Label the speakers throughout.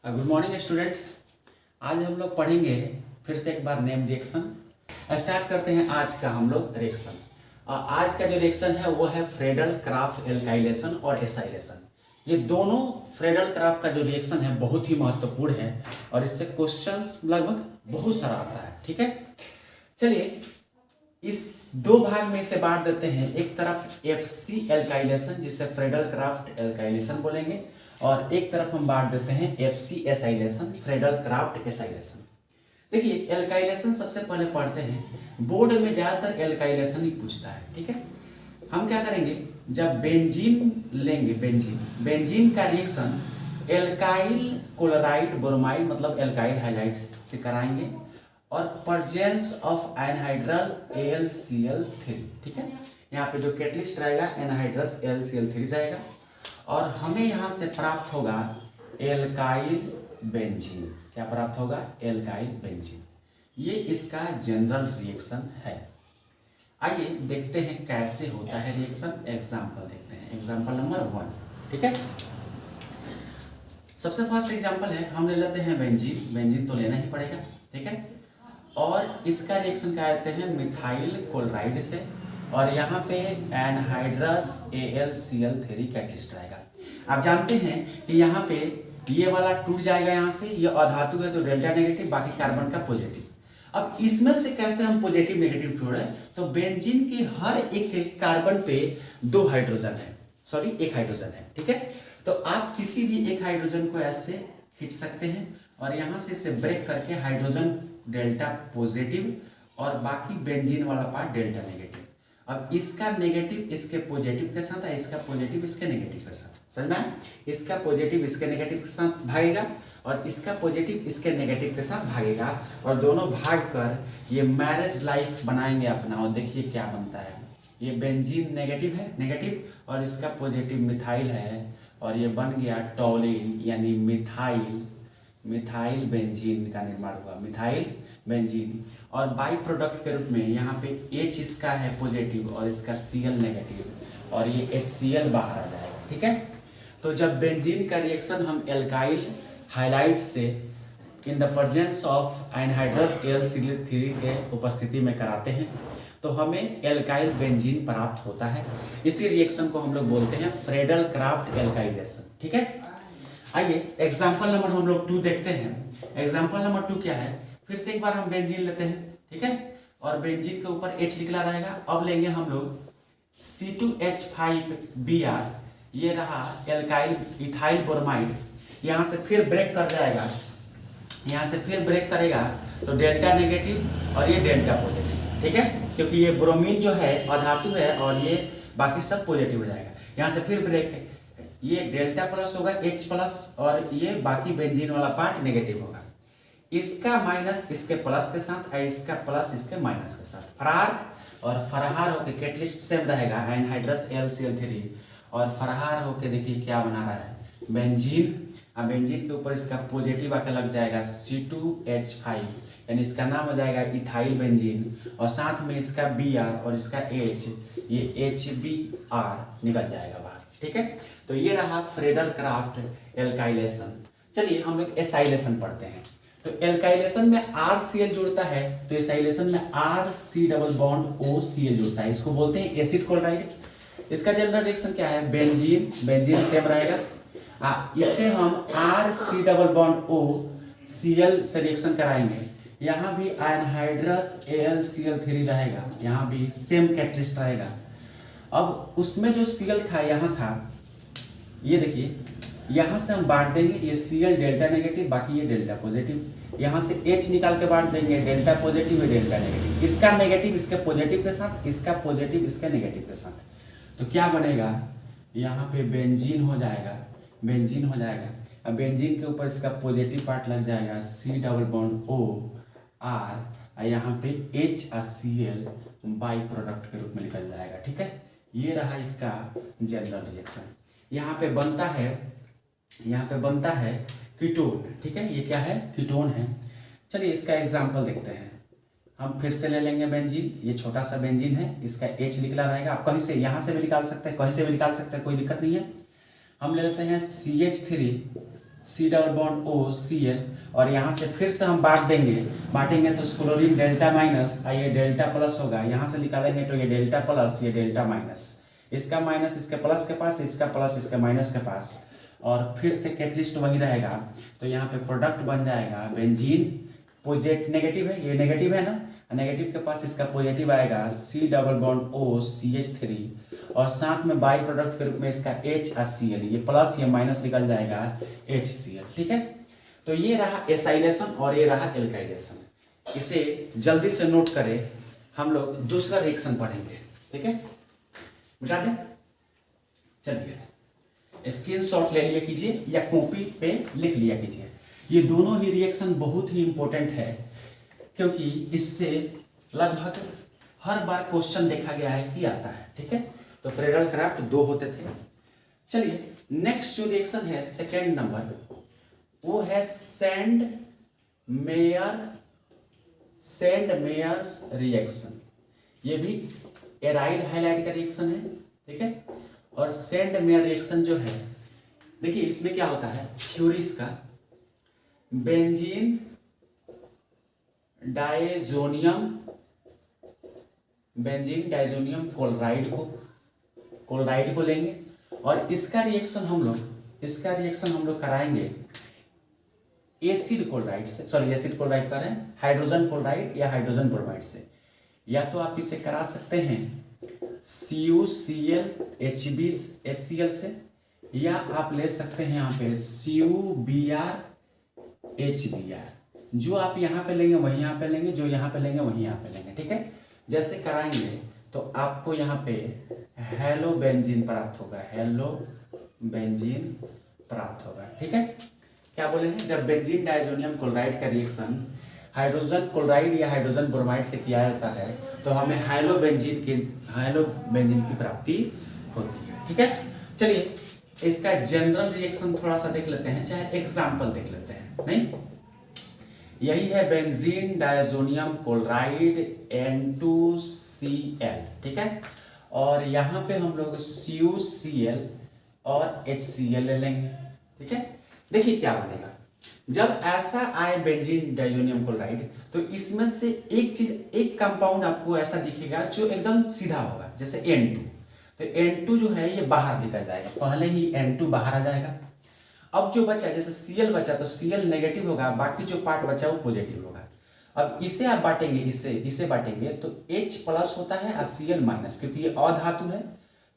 Speaker 1: Good morning students. आज हम लोग पढ़ेंगे फिर से एक बार नेम रिएक्शन। स्टार्ट करते हैं आज का हम लोग रिएक्शन। आज का जो रिएक्शन है वो है फ्रेडल क्राफ्ट एल्काइलेशन और एसाइलेशन। ये दोनों फ्रेडल क्राफ्ट का जो रिएक्शन है बहुत ही महत्वपूर्ण है और इससे क्वेश्चंस लगभग बहुत सारा आता है। ठीक है, चलिए इस दो भाग में इसे बांट देते हैं। एक तरफ FC एल्काइलेशन जिसे फ्रेडल क्राफ्ट एल्काइलेशन बोलेंगे और एक तरफ हम बांट देते हैं FC acylation, Friedel Crafts acylation. देखिए एल्काइलेशन सबसे पहले पढ़ते हैं। बोर्ड में ज्यादातर एल्काइलेशन ही पूछता है। ठीक है, हम क्या करेंगे, जब बेंजीन लेंगे, बेंजीन का रिएक्शन एल्काइल क्लोराइड ब्रोमाइड मतलब एल्काइल हाइलाइट से कराएंगे और प्रेजेंस ऑफ एनहाइड्रल AlCl3। ठीक है, यहाँ पे जो कैटलिस्ट रहेगा एनहाइड्रस AlCl3 रहेगा और हमें यहाँ से प्राप्त होगा एल्काइल बेंजीन। क्या प्राप्त होगा? Alkyl benzene. ये इसका जनरल रिएक्शन है। आइए देखते हैं कैसे होता है रिएक्शन। एग्जांपल देखते हैं, एग्जांपल नंबर 1। ठीक है, सबसे फर्स्ट एग्जांपल है, हम ले लेते हैं बेंजीन तो लेना ही पड़ेगा। ठीक है, और इसका रिएक्शन क्या कहते हैं, मिथाइल क्लोराइड से और यहाँ पे एनहाइड्रस AlCl3 कैटलिस्ट रहेगा। आप जानते हैं कि यहाँ पे ये वाला टूट जाएगा, यहाँ से ये अधातु है तो डेल्टा नेगेटिव, बाकी कार्बन का पॉजिटिव। अब इसमें से कैसे हम पॉजिटिव नेगेटिव जोड़े, तो बेंजीन के हर एक कार्बन पे एक हाइड्रोजन है। ठीक है, तो आप किसी भी एक हाइड्रोजन को ऐसे खींच सकते हैं और यहाँ से इसे ब्रेक करके हाइड्रोजन डेल्टा पॉजिटिव और बाकी बेंजीन वाला पार्ट डेल्टा नेगेटिव। अब इसका नेगेटिव इसके पॉजिटिव के साथ है, इसका पॉजिटिव इसके नेगेटिव के साथ। समझ में? इसका पॉजिटिव इसके नेगेटिव के साथ भागेगा और इसका पॉजिटिव इसके नेगेटिव के साथ भागेगा और दोनों भाग कर ये मैरिज लाइफ बनाएंगे अपना। और देखिए क्या बनता है, ये बेंजीन नेगेटिव है, नेगेटिव और इसका पॉजिटिव मिथाइल है और ये बन गया टॉलिन यानी मिथाइल बेंजीन का निर्माण हुआ, मिथाइल बेंजीन। और बाई प्रोडक्ट के रूप में यहाँ पे H इसका है पॉजिटिव और इसका Cl नेगेटिव और ये HCl बाहर आ जाएगा। ठीक है, तो जब बेंजीन का रिएक्शन हम एल्काइल हाइलाइट से in the presence of anhydrous AlCl3 के उपस्थिति में कराते हैं तो हमें एल्काइल बेंजीन प्राप्त होता है। इसी रिएक्शन को हम लोग बोलते हैं फ्रेडल क्राफ्ट एल्काइलेशन। ठीक है, आइए एग्जाम्पल नंबर हम लोग 2 देखते हैं। एग्जाम्पल नंबर 2 क्या है, फिर से एक बार हम बेंजीन लेते हैं। ठीक है, और बेंजीन के ऊपर H निकला रहेगा। अब लेंगे हम लोग C2H5Br, ये रहा एल्काइल इथाइल ब्रोमाइड। यहाँ से फिर ब्रेक कर जाएगा, यहाँ से फिर ब्रेक करेगा तो डेल्टा नेगेटिव और ये डेल्टा पॉजिटिव। ठीक है, क्योंकि ये ब्रोमीन जो है अधातु है और ये बाकी सब पॉजिटिव हो जाएगा। यहाँ से फिर ब्रेक, ये डेल्टा प्लस होगा H प्लस और ये बाकी बेंजीन वाला पार्ट नेगेटिव होगा। इसका माइनस इसके प्लस के साथ और इसका प्लस इसके माइनस के साथ, फरार और फरार होके कैटलिस्ट सेम रहेगा एनहाइड्रस AlCl3 और फरार होके देखिए क्या बना रहा है, बेंजीन। अब बेंजीन के ऊपर इसका पॉजिटिव आके लग जाएगा C2H5 यानी इसका नाम हो जाएगा इथाइल बेंजीन और साथ में इसका Br और इसका H, ये HBr निकल जाएगा बाहर। ठीक है, तो ये रहा फ्रेडल क्राफ्ट एल्काइलेशन। चलिए हम लोग एसाइलेशन पढ़ते हैं। तो एल्काइलेशन में RCl जुड़ता है तो एसाइलेशन में RC+OCl जुड़ता है, इसको बोलते हैं एसिड क्लोराइड। इसका जनरल रिएक्शन क्या है, बेंजीन सेम रहेगा। इससे हम RC+OCl से रिएक्शन कराएंगे। यहाँ भी एनहाइड्रस AlCl3 रहेगा, यहाँ भी सेम कैटलिस्ट रहेगा। अब उसमें जो Cl था यहाँ था, ये देखिए यहाँ से हम बांट देंगे, ये Cl डेल्टा नेगेटिव बाकी ये डेल्टा पॉजिटिव। यहाँ से H निकाल के बांट देंगे, डेल्टा पॉजिटिव है डेल्टा नेगेटिव, इसका नेगेटिव इसके पॉजिटिव के साथ, इसका पॉजिटिव इसके नेगेटिव के साथ। तो क्या बनेगा, यहाँ पे बेंजीन हो जाएगा। अब बेंजीन के ऊपर इसका पॉजिटिव पार्ट लग जाएगा C+OR, यहाँ पे H और Cl बाई प्रोडक्ट के रूप में निकल जाएगा। ठीक है, ये रहा इसका जनरल रिएक्शन। यहाँ पे बनता है कीटोन। ठीक है, ये क्या है, कीटोन है। चलिए इसका एग्जांपल देखते हैं। हम फिर से ले लेंगे बेंजीन, ये छोटा सा बेंजीन है, इसका H निकला रहेगा। आप कहीं से यहाँ से भी निकाल सकते हैं, कहीं से भी निकाल सकते हैं, कोई दिक्कत नहीं है। हम ले लेते हैं C double bond O Cl, और यहाँ से फिर से हम बांटेंगे तो क्लोरीन डेल्टा माइनस, ये डेल्टा प्लस होगा, यहाँ से निकालेंगे तो ये डेल्टा प्लस, ये डेल्टा माइनस, इसका माइनस इसके प्लस के पास, इसका प्लस इसके माइनस के पास, और फिर से कैटलिस्ट वही रहेगा। तो यहाँ पे प्रोडक्ट बन जाएगा बेंजीन, पॉजिटिव नेगेटिव है, ये नेगेटिव है ना, नेगेटिव के पास इसका पॉजिटिव आएगा C double bond O CH3, और साथ में बाई प्रोडक्ट के रूप में इसका HCl, ये प्लस ये माइनस निकल जाएगा HCl। ठीक है, तो ये रहा एसाइलेशन और ये रहा एल्काइलेशन। इसे जल्दी से नोट करें, हम लोग दूसरा रिएक्शन पढ़ेंगे। ठीक है, मिटा दें, चलिए स्क्रीनशॉट ले लिया कीजिए या कॉपी पे लिख लिया कीजिए। ये दोनों ही रिएक्शन बहुत ही इंपॉर्टेंट है, क्योंकि इससे लगभग हर बार क्वेश्चन देखा गया है कि आता है। ठीक है, तो फ्रेडल क्राफ्ट 2 होते थे। चलिए नेक्स्ट जो रिएक्शन है सेकेंड नंबर, वो है सेंड मेयर्स रिएक्शन। ये भी एराइल हाइलाइट का रिएक्शन है। ठीक है, और सेंड मेयर रिएक्शन जो है, देखिए इसमें क्या होता है, थ्योरी इसका, बेंजीन डाइजोनियम क्लोराइड को लेंगे, और इसका रिएक्शन हम लोग कराएंगे एसिड क्लोराइड कर रहे हैं, हाइड्रोजन क्लोराइड या हाइड्रोजन ब्रोमाइड से। या तो आप इसे करा सकते हैं CuCl HbHCl से, या आप ले सकते हैं यहाँ पे CuBr HBr। जो आप यहाँ पे लेंगे वही यहाँ पे लेंगे, जो यहाँ पे लेंगे वही यहाँ पे लेंगे। ठीक है, जैसे कराएंगे तो आपको यहाँ पे हेलो बेंजीन प्राप्त होगा। ठीक है, क्या बोले हैं, जब बेंजीन डाइजोनियम क्लोराइड का रिएक्शन हाइड्रोजन क्लोराइड या हाइड्रोजन ब्रोमाइड से किया जाता है तो हमें हेलो बेंजीन की प्राप्ति होती है। ठीक है, चलिए इसका जनरल रिएक्शन थोड़ा सा देख लेते हैं, चाहे एग्जाम्पल देख लेते हैं। नहीं, यही है बेंजीन डाइजोनियम क्लोराइड N2Cl। ठीक है, और यहाँ पे हम लोग CuCl और HCl ले लेंगे। ठीक है, देखिए क्या बनेगा, जब ऐसा आए बेंजीन डाइजोनियम क्लोराइड, तो इसमें से एक कंपाउंड आपको ऐसा दिखेगा जो एकदम सीधा होगा, जैसे N2। तो N2 जो है ये बाहर निकल जाएगा, पहले ही N2 बाहर आ जाएगा। अब जो बचा, जैसे Cl बचा तो Cl नेगेटिव होगा, बाकी जो पार्ट बचा वो पॉजिटिव होगा। अब इसे आप बांटेंगे, इसे बांटेंगे तो H प्लस होता है और Cl माइनस, क्योंकि ये अधातु है।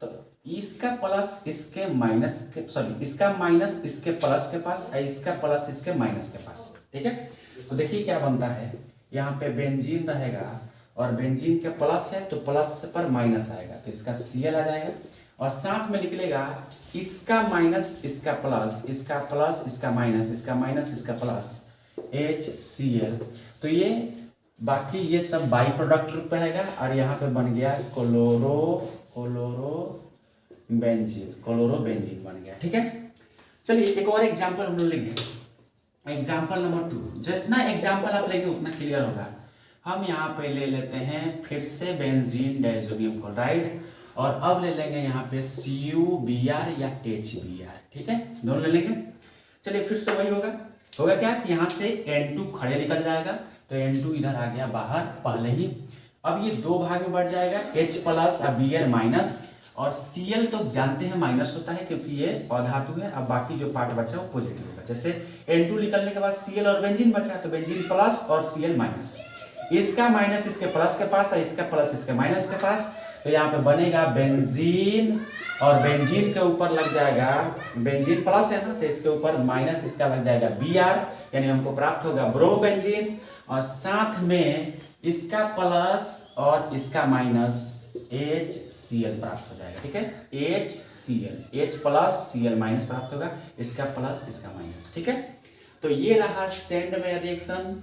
Speaker 1: तो इसका प्लस इसके माइनस के, इसका माइनस इसके प्लस के पास, और इसका प्लस इसके माइनस के पास। ठीक है, तो देखिए क्या बनता है, यहाँ पे बेंजीन रहेगा और बेंजीन के प्लस है तो प्लस पर माइनस आएगा, तो इसका Cl आ जाएगा, और साथ में निकलेगा इसका माइनस इसका प्लस, इसका प्लस इसका माइनस, इसका माइनस इसका प्लस, HCl। तो ये बाकी ये सब बाई प्रोडक्ट रूप रहेगा, और यहाँ पे बन गया क्लोरोबेंजीन बन गया। ठीक है, चलिए एक और एग्जांपल हम लोग लेंगे, एग्जांपल नंबर 2। जितना एग्जांपल आप लेंगे उतना क्लियर होगा। हम यहाँ पे ले लेते हैं फिर से बेंजीन डाइजोनियम क्लोराइड, और अब ले लेंगे यहाँ पे CuBr या HBr। ठीक है, दोनों ले लेंगे। चलिए फिर से वही होगा क्या कि यहाँ से N2 खड़े निकल जाएगा, तो N2 इधर आ गया बाहर पहले ही। अब ये 2 भाग में बढ़ जाएगा, H प्लस और Br माइनस, और Cl तो जानते हैं माइनस होता है क्योंकि ये अधातु है। अब बाकी जो पार्ट बचा वो पॉजिटिव होगा, जैसे N2 निकलने के बाद Cl और बेंजीन बचा, तो बेंजीन प्लस और Cl माइनस, इसका माइनस इसके प्लस के पास और इसका प्लस इसके माइनस के पास। तो यहाँ पे बनेगा बेंजीन, और बेंजीन के ऊपर लग जाएगा, बेंजीन प्लस है ना, तो इसके ऊपर माइनस इसका लग जाएगा Br, यानी हमको प्राप्त होगा ब्रोमोबेंजीन, और साथ में इसका प्लस और इसका माइनस HCl प्राप्त हो जाएगा। ठीक है, HCl, H plus Cl minus प्राप्त होगा, इसका प्लस इसका माइनस। ठीक है, तो ये रहा सेंड मेयर रिएक्शन,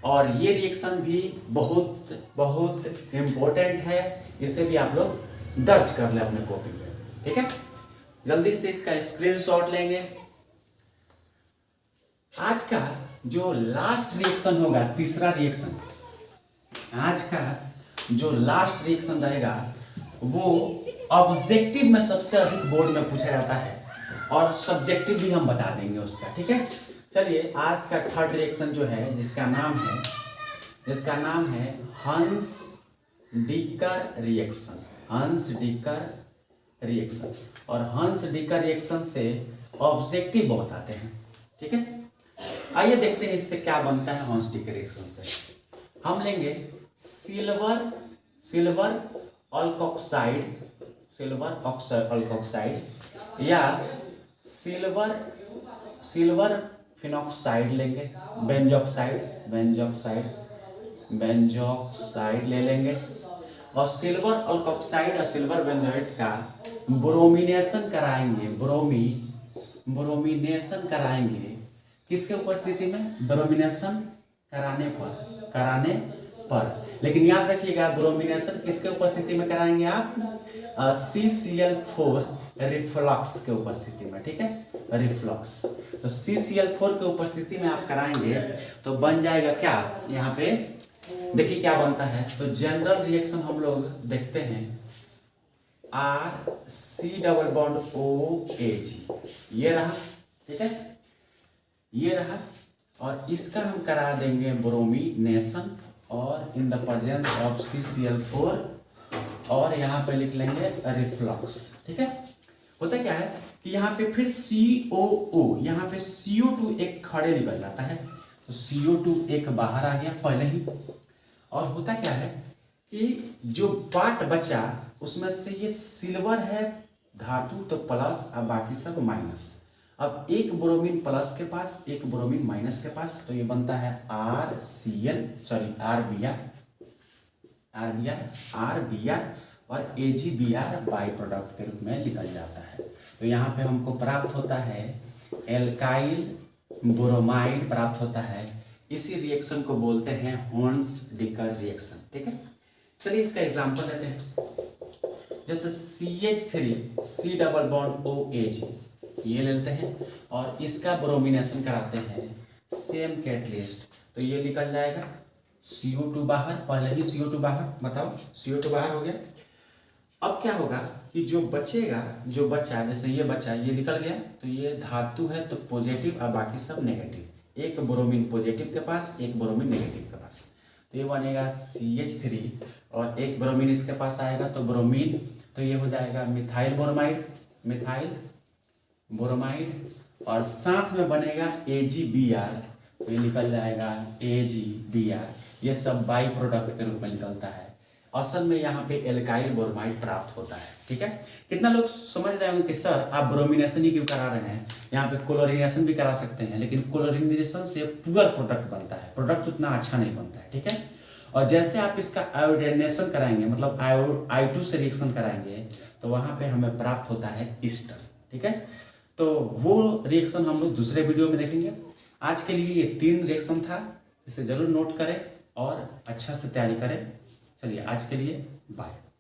Speaker 1: और ये रिएक्शन भी बहुत बहुत इम्पोर्टेंट है, इसे भी आप लोग दर्ज कर ले अपने कॉपी पे। ठीक है, जल्दी से इसका स्क्रीनशॉट लेंगे। आज का जो लास्ट रिएक्शन होगा, तीसरा रिएक्शन, आज का जो लास्ट रिएक्शन रहेगा वो ऑब्जेक्टिव में सबसे अधिक बोर्ड में पूछा जाता है, और सब्जेक्टिव भी हम बता देंगे उसका, ठीक है। चलिए आज का थर्ड रिएक्शन जो है जिसका नाम है हंस डिकर रिएक्शन। हंस डिकर रिएक्शन, और हंस डिकर रिएक्शन से ऑब्जेक्टिव बहुत आते हैं, ठीक है। आइए देखते हैं इससे क्या बनता है। हंस डिकर रिएक्शन से हम लेंगे सिल्वर अल्कोक्साइड या सिल्वर फिनॉक्साइड लेंगे, बेंजोक्साइड ले लेंगे, और सिल्वर अल्कोक्साइड और सिल्वर बेंजोएट का ब्रोमिनेशन कराएंगे किसके उपस्थिति में? ब्रोमिनेशन कराने पर। लेकिन याद रखिएगा ब्रोमिनेशन किसके उपस्थिति में कराएंगे आप? CCl4 रिफ्लक्स के उपस्थिति में, ठीक है, रिफ्लक्स। तो CCl4 के उपस्थिति में आप कराएंगे तो बन जाएगा क्या? यहाँ पे देखिए क्या बनता है। तो जनरल रिएक्शन हम लोग देखते हैं RC⋅OAG, ये रहा, ठीक है, ये रहा, और इसका हम करा देंगे ब्रोमिनेशन और in the presence of CCl4, और यहाँ पे लिख लेंगे रिफ्लक्स, ठीक है। होता क्या है कि यहाँ पे फिर COO, यहाँ पे CO2 एक खड़े निकल जाता है, तो CO2 एक बाहर आ गया पहले ही, और होता क्या है कि जो पार्ट बचा उसमें से ये सिल्वर है धातु तो प्लस, अब बाकी सब माइनस। अब एक ब्रोमीन प्लस के पास, एक ब्रोमीन माइनस के पास, तो ये बनता है RBr और AgBr बाई प्रोडक्ट के रूप में निकल जाता है। तो यहाँ पे हमको प्राप्त होता है एल्काइल ब्रोमाइड प्राप्त होता है। इसी रिएक्शन को बोलते हैं हंस डिकर रिएक्शन, ठीक है। चलिए इसका एग्जांपल लेते हैं। जैसे CH3 ये लेते हैं और इसका ब्रोमिनेशन कराते हैं सेम कैटलिस्ट, तो ये निकल जाएगा CO2 बाहर, पहले ही CO2 बाहर, बताओ CO2 बाहर हो गया। अब क्या होगा कि जो बचा, जैसे ये बचा, ये निकल गया, तो ये धातु है तो पॉजिटिव और बाकी सब नेगेटिव, एक ब्रोमीन पॉजिटिव के पास, एक ब्रोमीन नेगेटिव के पास, तो ये बनेगा CH3 और एक ब्रोमीन इसके पास आएगा तो ब्रोमीन, तो ये हो जाएगा मिथाइल ब्रोमाइड, और साथ में बनेगा AgBr, तो ये निकल जाएगा AgBr। ये सब बाई प्रोडक्ट के रूप में निकलता है। असल में यहाँ पे एल्काइल ब्रोमाइड प्राप्त होता है, ठीक है। कितना लोग समझ रहे होंगे कि सर आप ब्रोमिनेशन ही क्यों करा रहे हैं, यहाँ पे क्लोरिनेशन भी करा सकते हैं, लेकिन क्लोरिनेशन से पुअर प्रोडक्ट बनता है, प्रोडक्ट उतना अच्छा नहीं बनता है, ठीक है। और जैसे आप इसका आयोडीनेशन कराएंगे, मतलब I2 से रिएक्शन कराएंगे, तो वहाँ पे हमें प्राप्त होता है ईस्टर, ठीक है। तो वो रिएक्शन हम लोग दूसरे वीडियो में देखेंगे। आज के लिए ये 3 रिएक्शन था, इसे जरूर नोट करें और अच्छा से तैयारी करें। चलिए आज के लिए बाय।